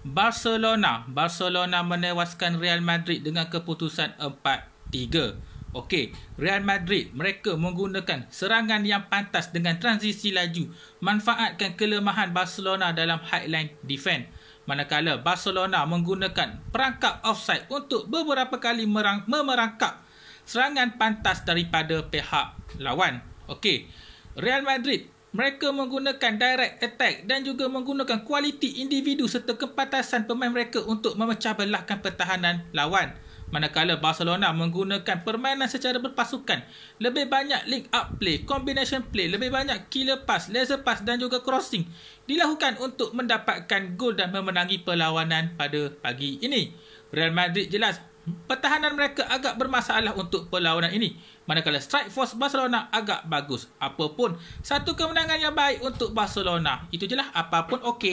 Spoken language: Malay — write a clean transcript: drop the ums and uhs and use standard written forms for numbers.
Barcelona menewaskan Real Madrid dengan keputusan 4-3. Okey, Real Madrid mereka menggunakan serangan yang pantas dengan transisi laju, manfaatkan kelemahan Barcelona dalam highline defense. Manakala Barcelona menggunakan perangkap offside untuk beberapa kali memerangkap serangan pantas daripada pihak lawan. Okey, Real Madrid mereka menggunakan direct attack dan juga menggunakan kualiti individu serta kepantasan pemain mereka untuk memecah belahkan pertahanan lawan. Manakala Barcelona menggunakan permainan secara berpasukan, lebih banyak link up play, combination play, lebih banyak killer pass, laser pass dan juga crossing dilakukan untuk mendapatkan gol dan memenangi perlawanan pada pagi ini. Real Madrid jelas pertahanan mereka agak bermasalah untuk perlawanan ini, manakala strike force Barcelona agak bagus. Apapun, satu kemenangan yang baik untuk Barcelona. Itu je lah, apapun okey.